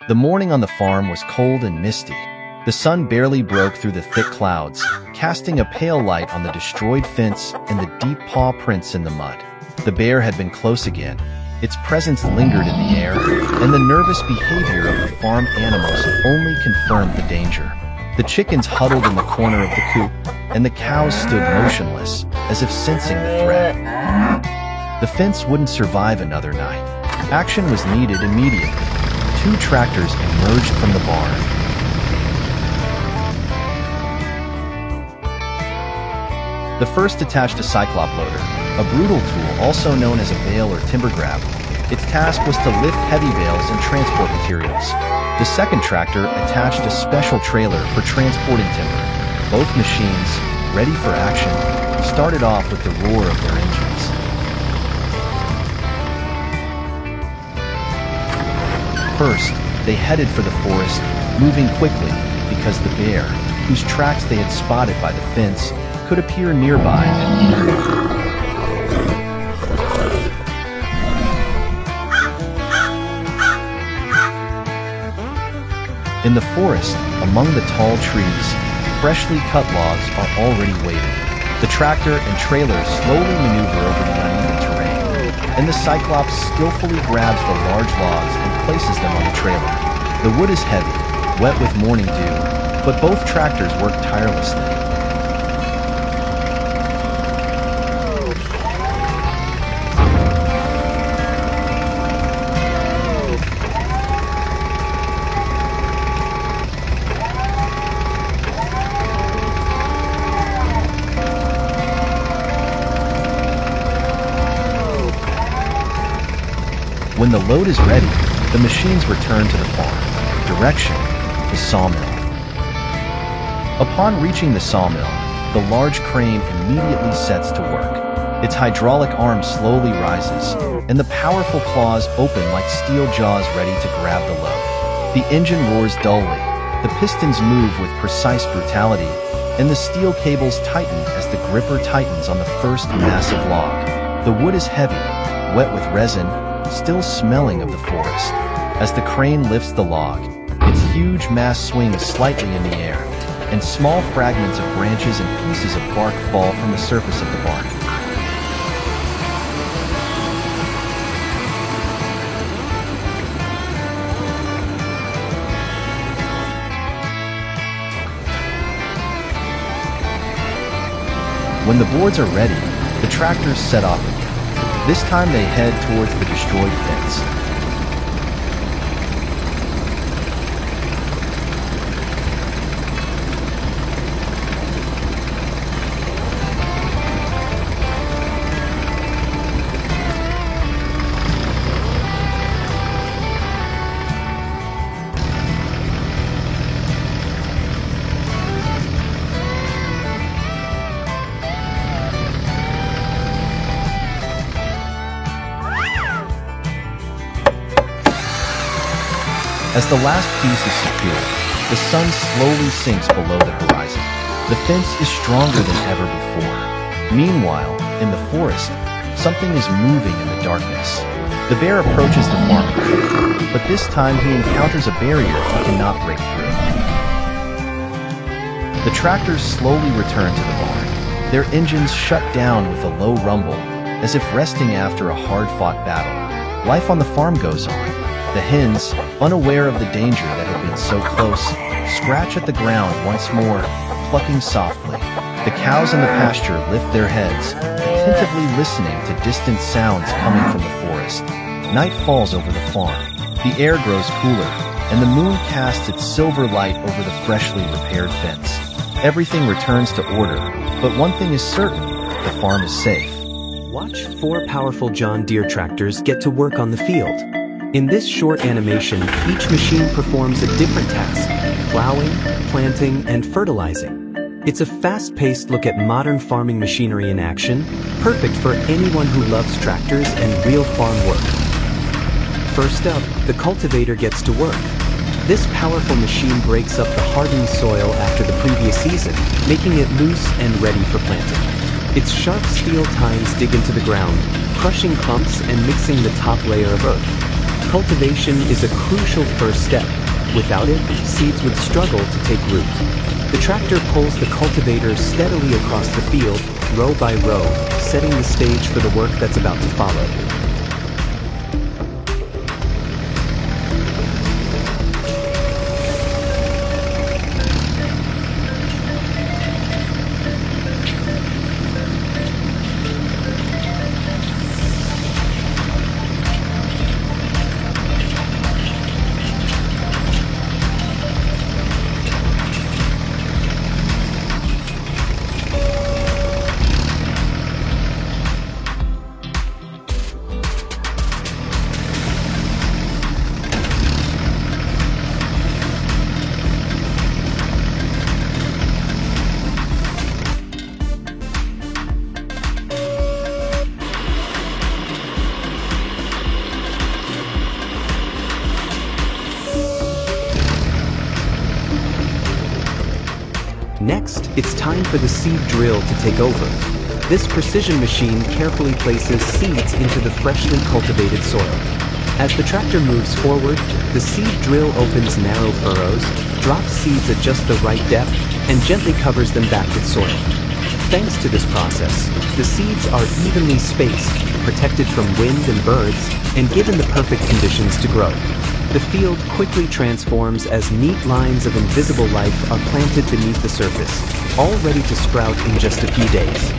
The morning on the farm was cold and misty. The sun barely broke through the thick clouds, casting a pale light on the destroyed fence and the deep paw prints in the mud. The bear had been close again. Its presence lingered in the air, and the nervous behavior of the farm animals only confirmed the danger. The chickens huddled in the corner of the coop, and the cows stood motionless, as if sensing the threat. The fence wouldn't survive another night. Action was needed immediately. 2 tractors emerged from the barn. The first attached a cyclop loader, a brutal tool also known as a bale or timber grab. Its task was to lift heavy bales and transport materials. The second tractor attached a special trailer for transporting timber. Both machines, ready for action, started off with the roar of their engines. First, they headed for the forest, moving quickly because the bear, whose tracks they had spotted by the fence, could appear nearby at any moment. In the forest, among the tall trees, freshly cut logs are already waiting. The tractor and trailer slowly maneuver over the uneven terrain, and the Cyclops skillfully grabs the large logs and places them on the trailer. The wood is heavy, wet with morning dew, but both tractors work tirelessly. When the load is ready, the machines return to the farm. Direction: the sawmill. Upon reaching the sawmill, the large crane immediately sets to work. Its hydraulic arm slowly rises, and the powerful claws open like steel jaws ready to grab the load. The engine roars dully, the pistons move with precise brutality, and the steel cables tighten as the gripper tightens on the first massive log. The wood is heavy, wet with resin, still smelling of the forest. As the crane lifts the log, its huge mass swings slightly in the air, and small fragments of branches and pieces of bark fall from the surface of the barn. When the boards are ready, the tractors set off again. This time they head towards the destroyed fence. As the last piece is secured, the sun slowly sinks below the horizon. The fence is stronger than ever before. Meanwhile, in the forest, something is moving in the darkness. The bear approaches the farm crane, but this time he encounters a barrier he cannot break through. The tractors slowly return to the barn. Their engines shut down with a low rumble, as if resting after a hard-fought battle. Life on the farm goes on. The hens, unaware of the danger that had been so close, scratch at the ground once more, clucking softly. The cows in the pasture lift their heads, attentively listening to distant sounds coming from the forest. Night falls over the farm. The air grows cooler, and the moon casts its silver light over the freshly repaired fence. Everything returns to order, but one thing is certain: the farm is safe. Watch 4 powerful John Deere tractors get to work on the field. In this short animation, each machine performs a different task: plowing, planting, and fertilizing. It's a fast-paced look at modern farming machinery in action, perfect for anyone who loves tractors and real farm work. First up, the cultivator gets to work. This powerful machine breaks up the hardened soil after the previous season, making it loose and ready for planting. Its sharp steel tines dig into the ground, crushing clumps and mixing the top layer of earth. Cultivation is a crucial first step. Without it, seeds would struggle to take root. The tractor pulls the cultivator steadily across the field, row by row, setting the stage for the work that's about to follow. Next, it's time for the seed drill to take over. This precision machine carefully places seeds into the freshly cultivated soil. As the tractor moves forward, the seed drill opens narrow furrows, drops seeds at just the right depth, and gently covers them back with soil. Thanks to this process, the seeds are evenly spaced, protected from wind and birds, and given the perfect conditions to grow. The field quickly transforms as neat lines of invisible life are planted beneath the surface, all ready to sprout in just a few days.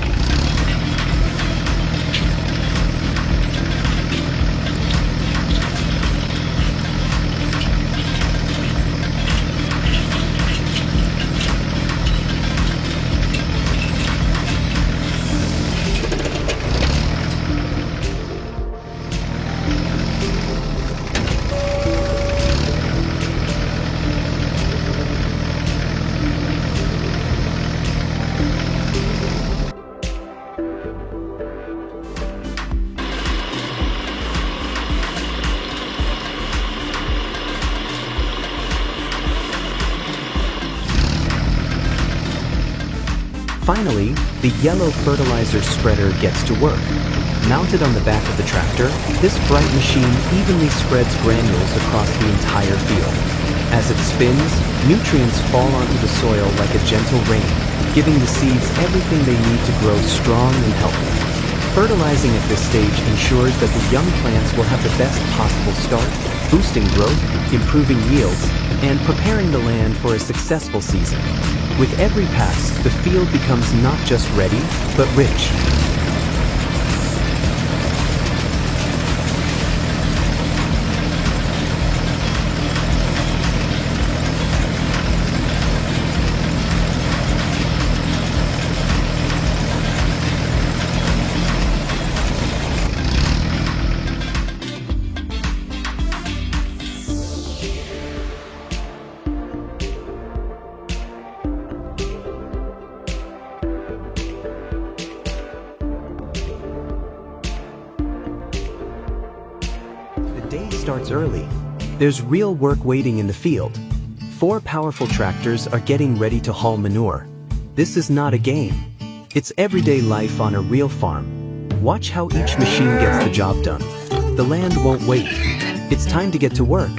Finally, the yellow fertilizer spreader gets to work. Mounted on the back of the tractor, this bright machine evenly spreads granules across the entire field. As it spins, nutrients fall onto the soil like a gentle rain, giving the seeds everything they need to grow strong and healthy. Fertilizing at this stage ensures that the young plants will have the best possible start, boosting growth, improving yields, and preparing the land for a successful season. With every pass, the field becomes not just ready, but rich. The day starts early. There's real work waiting in the field. 4 powerful tractors are getting ready to haul manure. This is not a game. It's everyday life on a real farm. Watch how each machine gets the job done. The land won't wait. It's time to get to work.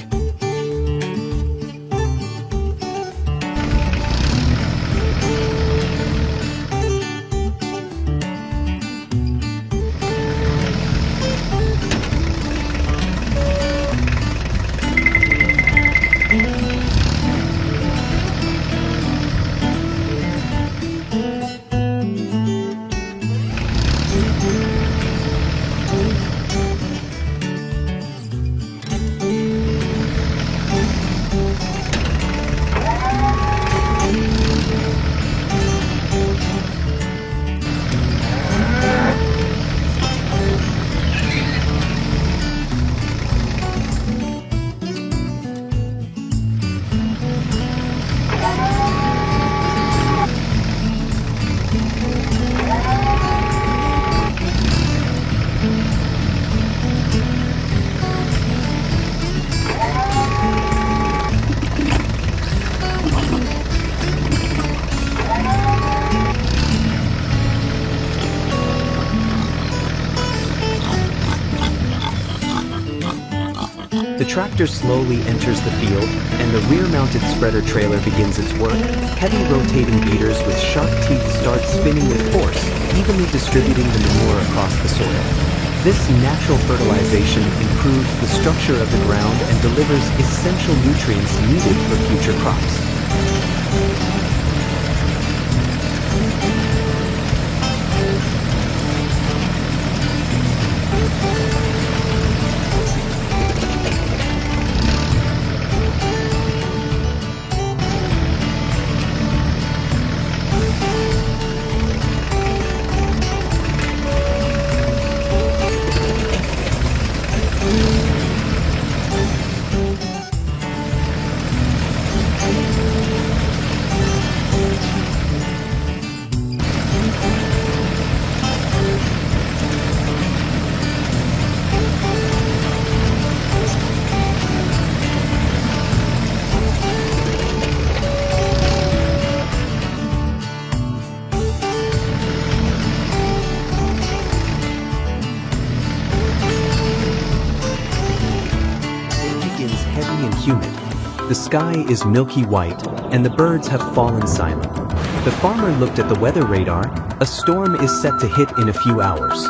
The tractor slowly enters the field, and the rear-mounted spreader trailer begins its work. Heavy rotating beaters with sharp teeth start spinning with force, evenly distributing the manure across the soil. This natural fertilization improves the structure of the ground and delivers essential nutrients needed for future crops. Heavy and humid. The sky is milky white, and the birds have fallen silent. The farmer looked at the weather radar. A storm is set to hit in a few hours.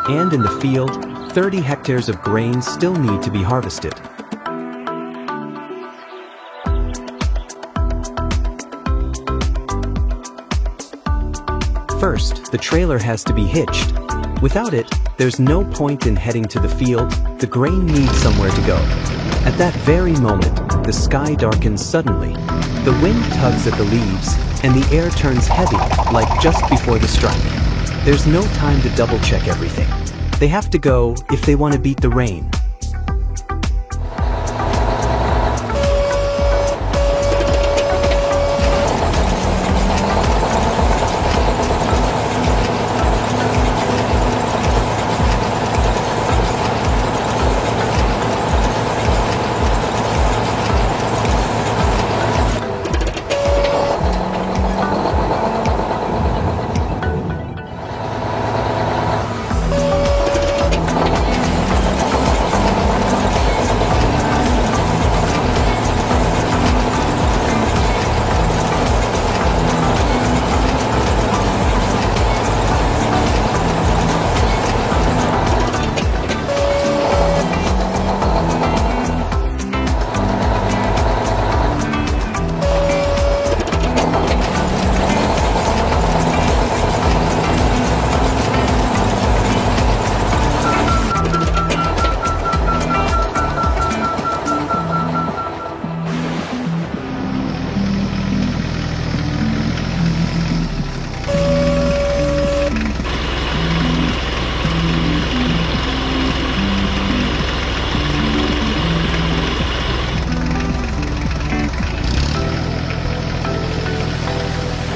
And in the field, 30 hectares of grain still need to be harvested. First, the trailer has to be hitched. Without it, there's no point in heading to the field. The grain needs somewhere to go. At that very moment, the sky darkens suddenly. The wind tugs at the leaves, and the air turns heavy, like just before the strike. There's no time to double-check everything. They have to go if they want to beat the rain.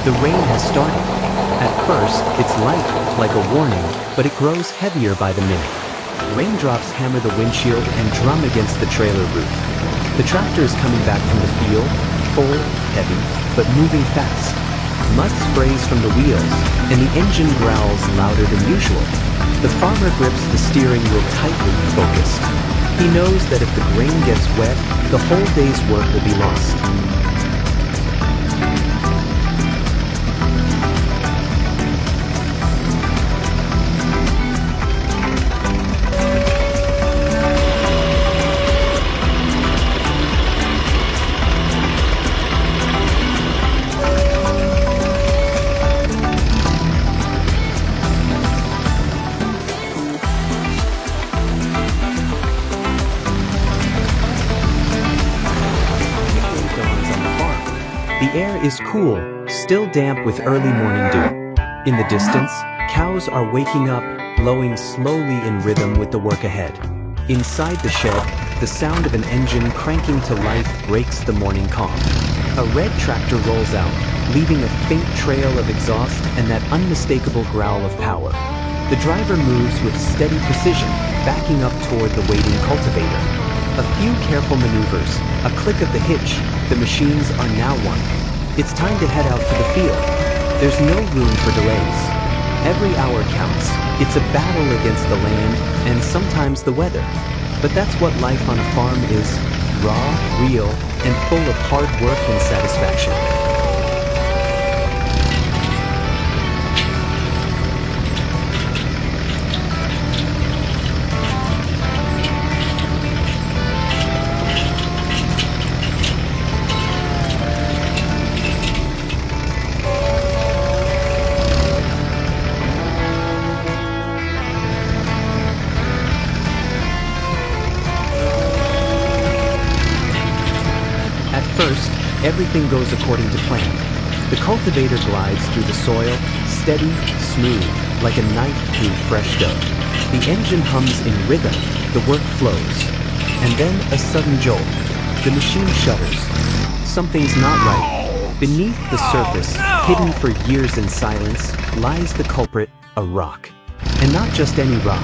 The rain has started. At first, it's light, like a warning, but it grows heavier by the minute. Raindrops hammer the windshield and drum against the trailer roof. The tractor is coming back from the field, full, heavy, but moving fast. Mud sprays from the wheels, and the engine growls louder than usual. The farmer grips the steering wheel tightly, focused. He knows that if the grain gets wet, the whole day's work will be lost. The air is cool, still damp with early morning dew. In the distance, cows are waking up, blowing slowly in rhythm with the work ahead. Inside the shed, the sound of an engine cranking to life breaks the morning calm. A red tractor rolls out, leaving a faint trail of exhaust and that unmistakable growl of power. The driver moves with steady precision, backing up toward the waiting cultivator. A few careful maneuvers, a click of the hitch, the machines are now won. It's time to head out to the field. There's no room for delays. Every hour counts. It's a battle against the land and sometimes the weather. But that's what life on a farm is: raw, real, and full of hard work and satisfaction. First, everything goes according to plan. The cultivator glides through the soil, steady, smooth, like a knife through fresh dough. The engine hums in rhythm, the work flows. And then a sudden jolt. The machine shudders. Something's not right. Beneath the surface, hidden for years in silence, lies the culprit, a rock. And not just any rock.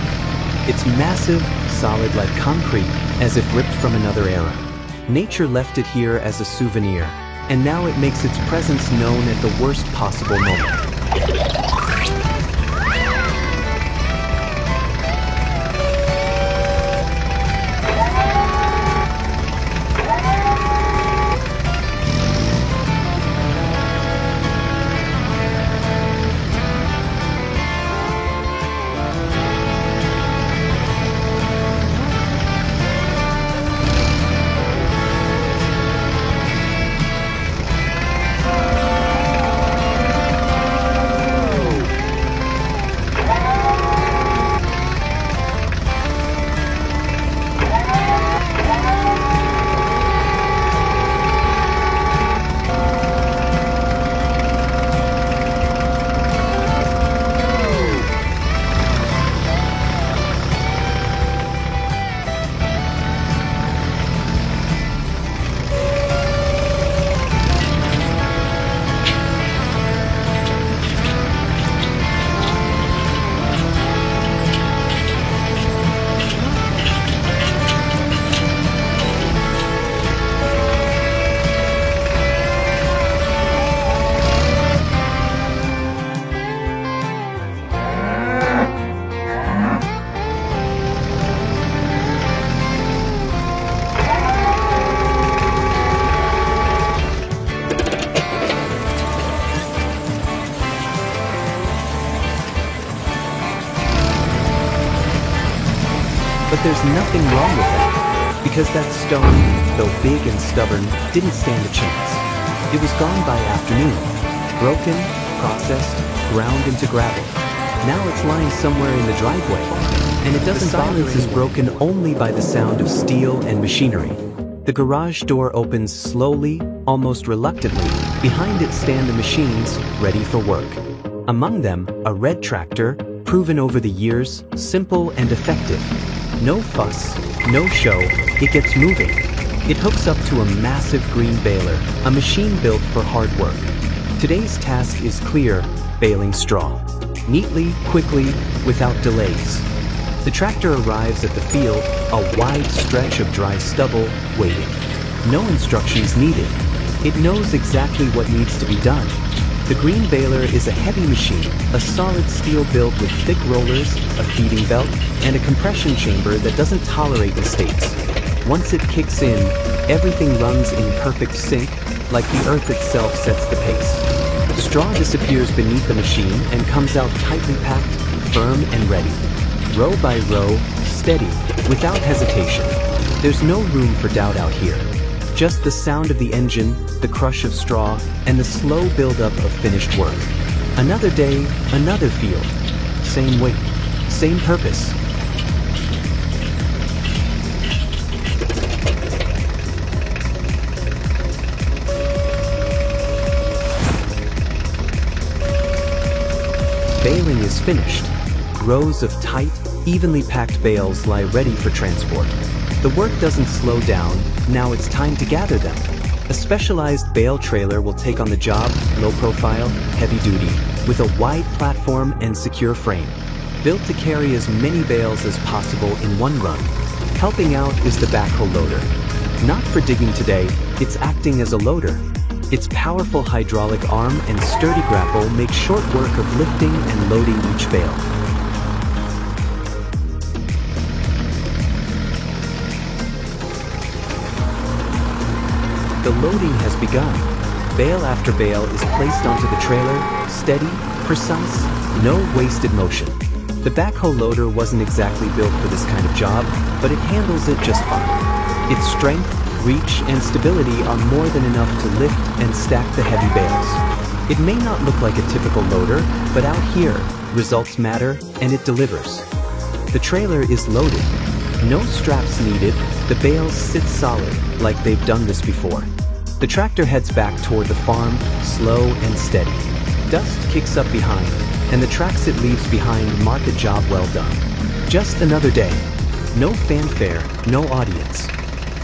It's massive, solid like concrete, as if ripped from another era. Nature left it here as a souvenir, and now it makes its presence known at the worst possible moment. But there's nothing wrong with that, because that stone, though big and stubborn, didn't stand a chance. It was gone by afternoon, broken, processed, ground into gravel. Now it's lying somewhere in the driveway, and it doesn't bother anyone. The silence is broken only by the sound of steel and machinery. The garage door opens slowly, almost reluctantly. Behind it stand the machines, ready for work. Among them, a red tractor, proven over the years, simple and effective. No fuss, no show, it gets moving. It hooks up to a massive green baler, a machine built for hard work. Today's task is clear: baling straw. Neatly, quickly, without delays. The tractor arrives at the field, a wide stretch of dry stubble, waiting. No instructions needed. It knows exactly what needs to be done. The green baler is a heavy machine, a solid steel build with thick rollers, a feeding belt, and a compression chamber that doesn't tolerate mistakes. Once it kicks in, everything runs in perfect sync, like the earth itself sets the pace. Straw disappears beneath the machine and comes out tightly packed, firm and ready. Row by row, steady, without hesitation. There's no room for doubt out here. Just the sound of the engine, the crush of straw, and the slow buildup of finished work. Another day, another field. Same weight, same purpose. Baling is finished. Rows of tight, evenly packed bales lie ready for transport. The work doesn't slow down, now it's time to gather them. A specialized bale trailer will take on the job, low profile, heavy duty, with a wide platform and secure frame. Built to carry as many bales as possible in one run. Helping out is the backhoe loader. Not for digging today, it's acting as a loader. Its powerful hydraulic arm and sturdy grapple make short work of lifting and loading each bale. The loading has begun. Bale after bale is placed onto the trailer, steady, precise, no wasted motion. The backhoe loader wasn't exactly built for this kind of job, but it handles it just fine. Its strength, reach, and stability are more than enough to lift and stack the heavy bales. It may not look like a typical loader, but out here, results matter and it delivers. The trailer is loaded. No straps needed, the bales sit solid, like they've done this before. The tractor heads back toward the farm, slow and steady. Dust kicks up behind, and the tracks it leaves behind mark a job well done. Just another day. No fanfare, no audience.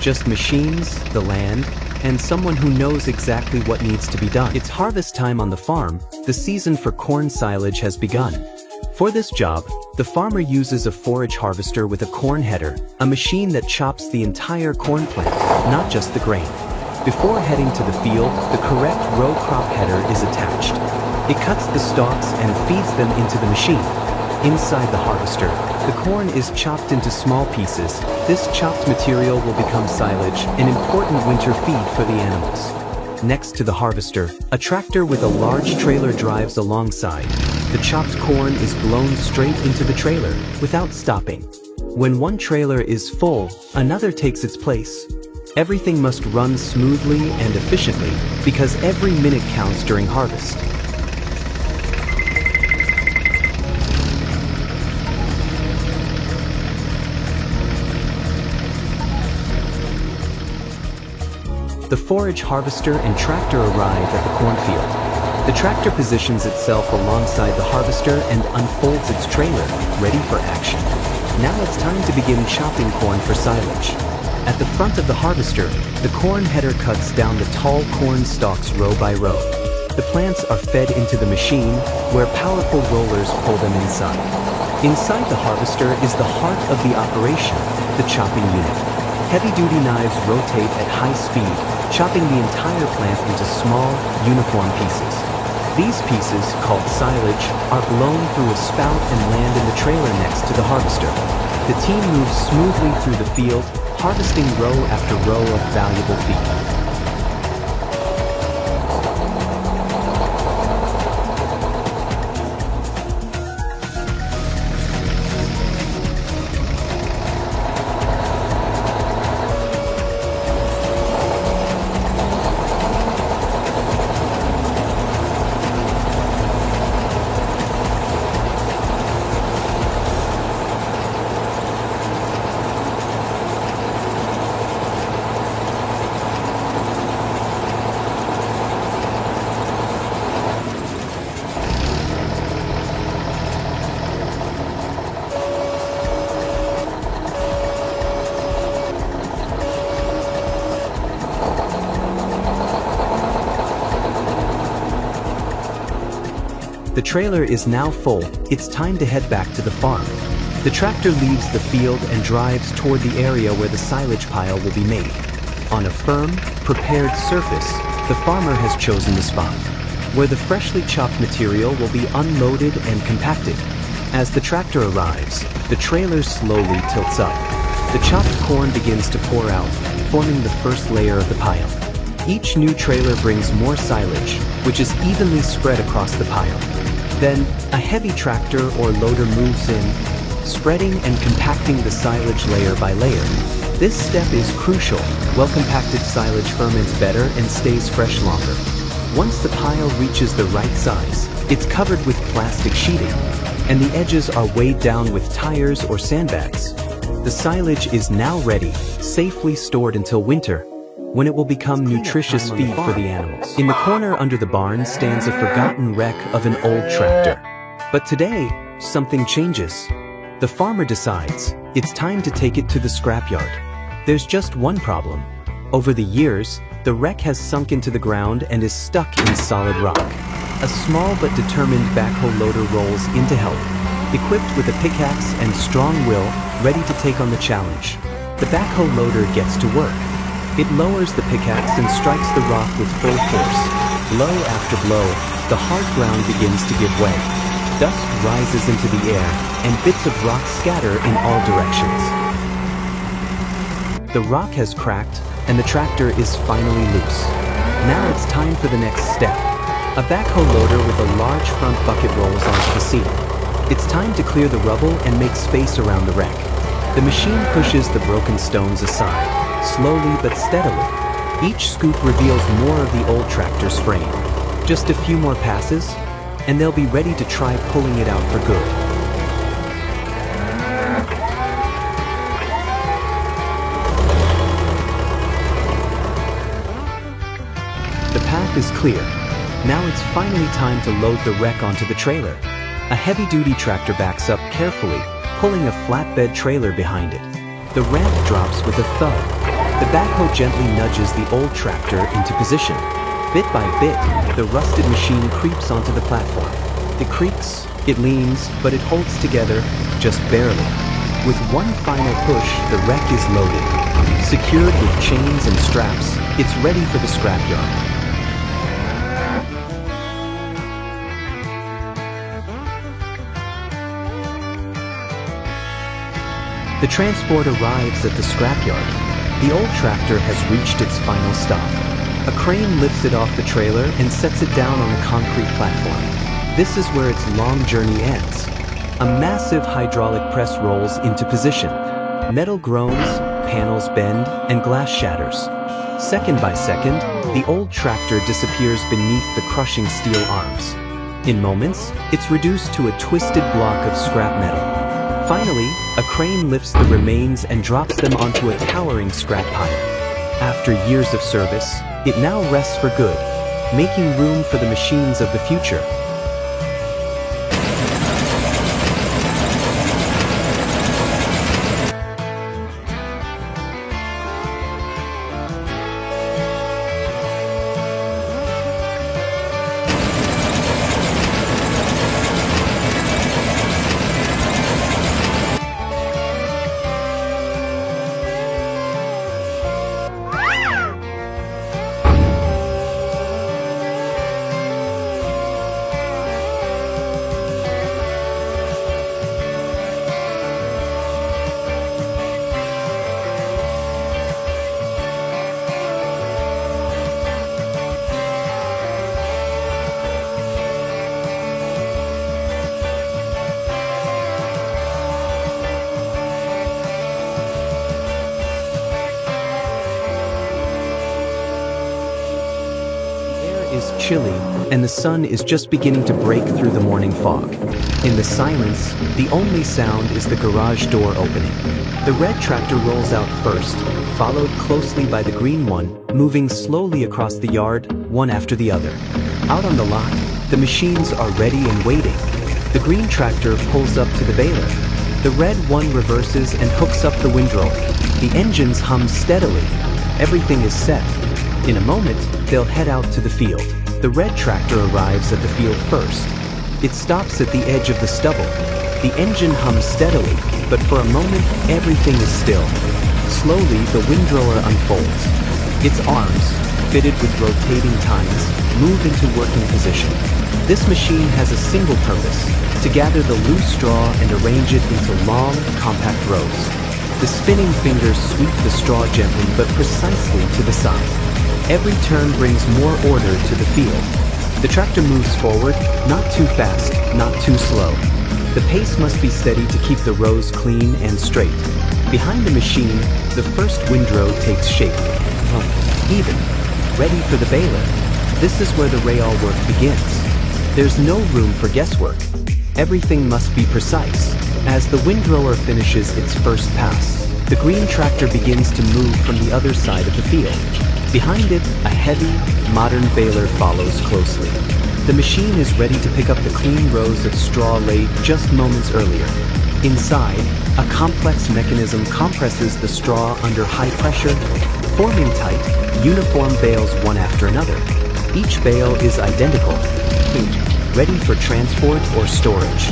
Just machines, the land, and someone who knows exactly what needs to be done. It's harvest time on the farm. The season for corn silage has begun. For this job, the farmer uses a forage harvester with a corn header, a machine that chops the entire corn plant, not just the grain. Before heading to the field, the correct row crop header is attached. It cuts the stalks and feeds them into the machine. Inside the harvester, the corn is chopped into small pieces. This chopped material will become silage, an important winter feed for the animals. Next to the harvester, a tractor with a large trailer drives alongside. The chopped corn is blown straight into the trailer, without stopping. When one trailer is full, another takes its place. Everything must run smoothly and efficiently, because every minute counts during harvest. The forage harvester and tractor arrive at the cornfield. The tractor positions itself alongside the harvester and unfolds its trailer, ready for action. Now it's time to begin chopping corn for silage. At the front of the harvester, the corn header cuts down the tall corn stalks row by row. The plants are fed into the machine, where powerful rollers pull them inside. Inside the harvester is the heart of the operation, the chopping unit. Heavy-duty knives rotate at high speed, chopping the entire plant into small, uniform pieces. These pieces, called silage, are blown through a spout and land in the trailer next to the harvester. The team moves smoothly through the field, harvesting row after row of valuable feed. The trailer is now full. It's time to head back to the farm. The tractor leaves the field and drives toward the area where the silage pile will be made. On a firm, prepared surface, the farmer has chosen the spot, where the freshly chopped material will be unloaded and compacted. As the tractor arrives, the trailer slowly tilts up. The chopped corn begins to pour out, forming the first layer of the pile. Each new trailer brings more silage, which is evenly spread across the pile. Then, a heavy tractor or loader moves in, spreading and compacting the silage layer by layer. This step is crucial. Well-compacted silage ferments better and stays fresh longer. Once the pile reaches the right size, it's covered with plastic sheeting, and the edges are weighed down with tires or sandbags. The silage is now ready, safely stored until winter, when it will become nutritious feed for the animals. In the corner under the barn stands a forgotten wreck of an old tractor. But today, something changes. The farmer decides it's time to take it to the scrapyard. There's just one problem. Over the years, the wreck has sunk into the ground and is stuck in solid rock. A small but determined backhoe loader rolls in to help, equipped with a pickaxe and strong will, ready to take on the challenge. The backhoe loader gets to work. It lowers the pickaxe and strikes the rock with full force. Blow after blow, the hard ground begins to give way. Dust rises into the air, and bits of rock scatter in all directions. The rock has cracked, and the tractor is finally loose. Now it's time for the next step. A backhoe loader with a large front bucket rolls onto the scene. It's time to clear the rubble and make space around the wreck. The machine pushes the broken stones aside, slowly but steadily. Each scoop reveals more of the old tractor's frame. Just a few more passes, and they'll be ready to try pulling it out for good. The path is clear. Now it's finally time to load the wreck onto the trailer. A heavy-duty tractor backs up carefully, pulling a flatbed trailer behind it. The ramp drops with a thud. The backhoe gently nudges the old tractor into position. Bit by bit, the rusted machine creeps onto the platform. It creaks, it leans, but it holds together, just barely. With one final push, the wreck is loaded. Secured with chains and straps, it's ready for the scrapyard. The transport arrives at the scrapyard. The old tractor has reached its final stop. A crane lifts it off the trailer and sets it down on a concrete platform. This is where its long journey ends. A massive hydraulic press rolls into position. Metal groans, panels bend, and glass shatters. Second by second, the old tractor disappears beneath the crushing steel arms. In moments, it's reduced to a twisted block of scrap metal. Finally, a crane lifts the remains and drops them onto a towering scrap pile. After years of service, it now rests for good, making room for the machines of the future. Is chilly, and the sun is just beginning to break through the morning fog. In the silence, the only sound is the garage door opening. The red tractor rolls out first, followed closely by the green one, moving slowly across the yard, one after the other. Out on the lot, the machines are ready and waiting. The green tractor pulls up to the baler. The red one reverses and hooks up the windrower. The engines hum steadily. Everything is set. In a moment, they'll head out to the field. The red tractor arrives at the field first. It stops at the edge of the stubble. The engine hums steadily, but for a moment, everything is still. Slowly, the windrower unfolds. Its arms, fitted with rotating tines, move into working position. This machine has a single purpose: to gather the loose straw and arrange it into long, compact rows. The spinning fingers sweep the straw gently but precisely to the side. Every turn brings more order to the field. The tractor moves forward, not too fast, not too slow. The pace must be steady to keep the rows clean and straight. Behind the machine, the first windrow takes shape. Even, ready for the baler. This is where the rail work begins. There's no room for guesswork. Everything must be precise. As the windrower finishes its first pass, the green tractor begins to move from the other side of the field. Behind it, a heavy, modern baler follows closely. The machine is ready to pick up the clean rows of straw laid just moments earlier. Inside, a complex mechanism compresses the straw under high pressure, forming tight, uniform bales one after another. Each bale is identical, ready for transport or storage.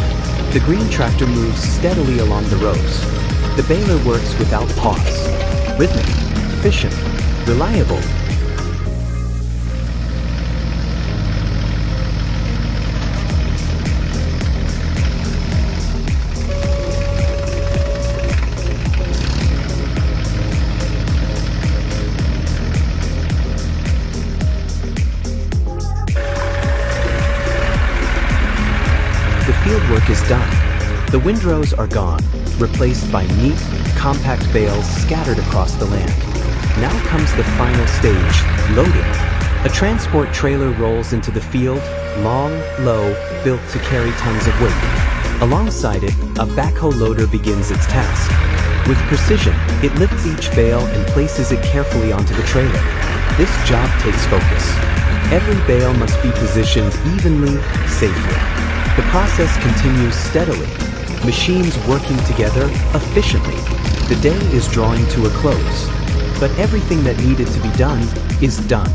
The green tractor moves steadily along the rows. The baler works without pause. Rhythmic, efficient, reliable. work is done. The windrows are gone, replaced by neat, compact bales scattered across the land. Now comes the final stage, loading. A transport trailer rolls into the field, long, low, built to carry tons of weight. Alongside it, a backhoe loader begins its task. With precision, it lifts each bale and places it carefully onto the trailer. This job takes focus. Every bale must be positioned evenly, safely. The process continues steadily, machines working together efficiently. The day is drawing to a close, but everything that needed to be done is done.